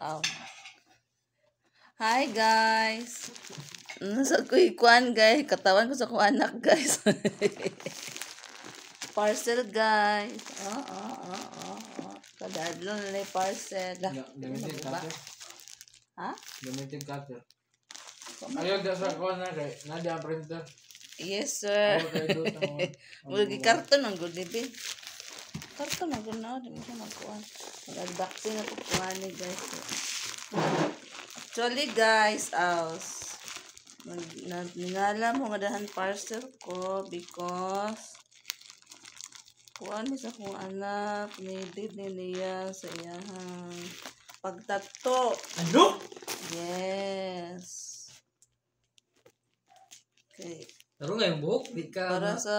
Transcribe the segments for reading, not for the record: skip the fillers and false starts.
Oh. Hi guys. Nasa ko ikuan guys. Katawan ko sa kong anak guys. Parcel guys. Kadadlo na yung parcel. Gamitin cutter. Ha? Gamitin cutter. Ayaw da sa kuha na kay Nadia printer. Yes sir. Mulgi karton ang good din. Karton ang good na. Di mo siya magkuhan. Mag-unboxing ako kuhan ni guys. Actually guys, ningala mo nga dahan parcel ko because kuan ni sa kong anak needed niya sa iyang pagtato. Ano? Yes. Okay. Taro nga yung buhok, di ka Para sa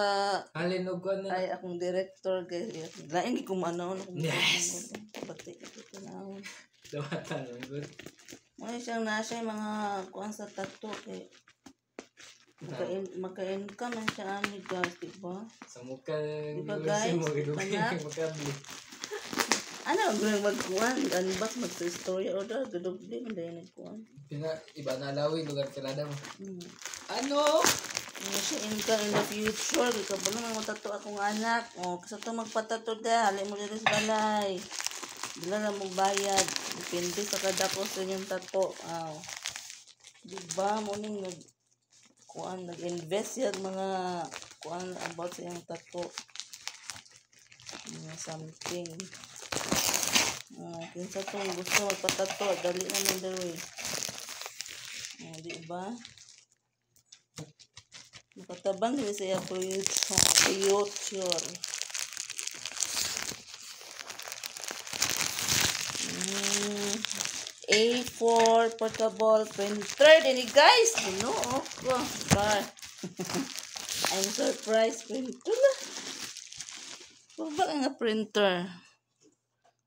halin o kuha na. ay akong director guys. Lain di ko maanaw na kung Yes. Batik ito na. Dawatan ang good. May siyang nasa mga kuan sa tato kay maka-income man siya ani guys, diba? Sa mukha Diba, guys? mo gidugay Anak? magkabli. Ano ang magkuhan? Unbox mag-story order gadog din dahil nagkuhan. Iba na lawin lugar kalada mo. Ano? Kasi income in the future, ikaw ba naman magtato akong anak? O, kasi ito magpatato da, halin mo dito sa balay. Bila na mong bayad. Depende sa kada ko sa inyong tato. Aw. Diba mo ning nag-invest yan mga kuan about sa iyong tato. Mga something. Kinsa tong gusto magpatato, dali naman daw eh. Diba? Makatabang din sa iyong future. A4 portable printer din guys. Ano ko? I'm surprised printer na. Ba nga printer?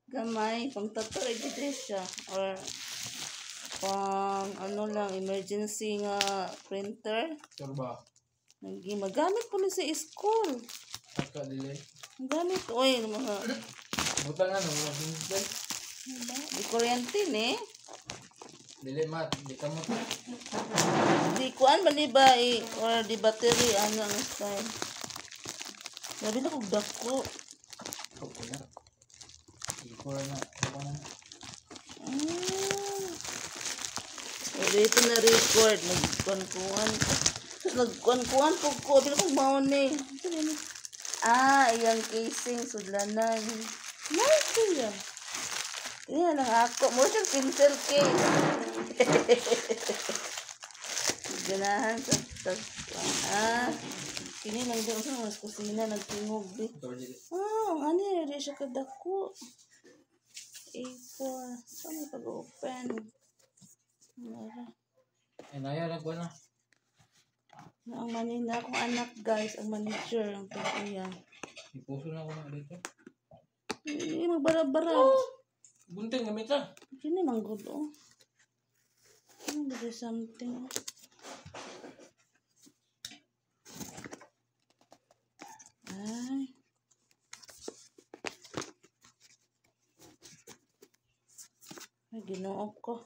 Gamay pang tato dito siya or pang ano lang emergency nga printer. Turba. Magamit po ni sa school. Aka dili. Magamit oy mga Butang ano mga hinday. di kuryente ni. Dili mat, di ka mo. Di kuan ba ni ba or di battery ano ang style. Sabi na kog dako. Okay na. Ikor na. Ako na. Dito na record nagkuan-kuan. Nagkuan-kuan ko bila kog maon ni. Iyang casing sudlanan. Nice yan. Yan lang ako. Mo siyang pencil case. Ganahan sa kini lang doon sa mas kusina nagtingog di. Ano yun siya kadako. A4. Saan pag-open? Naya na kuha na. Ang manina akong anak guys, ang manager, ang pag-iya. Ipuso na ako na dito. Hindi, magbara-bara. Bunting gamit ha. Hindi man good, oh. Ano ba something? Ay. Ay, ginoo ko.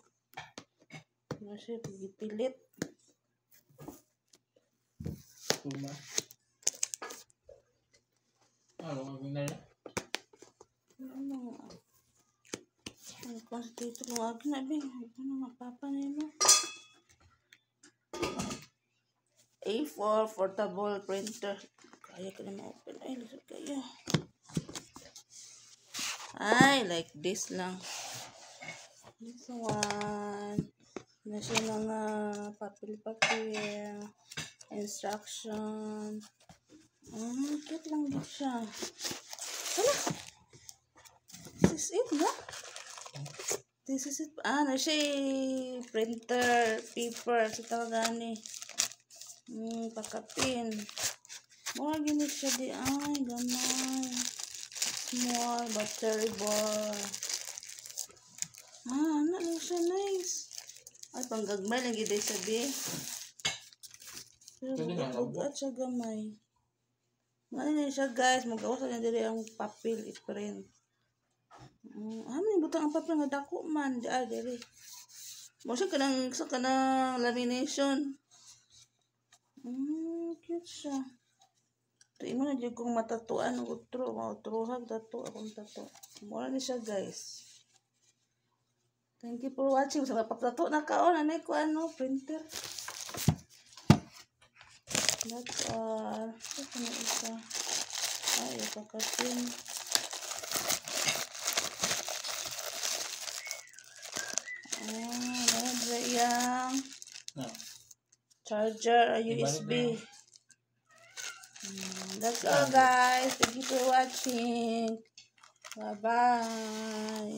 Kasi pilit. Kuma. Ano ang ginala? Ano? Ang konstito mo agad na bing. Ano nga papa nila? A4 portable printer. Kaya ka na ma-open. Ay, lisod kayo. Ay, like this lang. This one. Na siya mga papel-papel. Instruction. Cute lang din siya. Hala! This is it, no? This is it. Na siya printer, paper. Sa tawagan ni. Pakapin. Mga gini siya di. Ay, gamay. Small battery bar. Ano lang siya nice. Ay, panggagmay lang gini siya di. Pero bugat siya gamay. Ano na siya guys, magawa sa niya dili ang papel i-print. Amin butang ang papel nga dako man di diri. Mo siya kanang lamination. Cute siya. Ito mo na dyan kong matatuan ng utro. Mautruhag tato. Akong tato. Mura ni siya guys. Thank you for watching. Sa mapaptato na kaon. Anay ko printer. That's all. Ito na isa. Ay, kakatin. Nandiyan yung charger, USB. That's all guys. Thank you for watching. Bye-bye.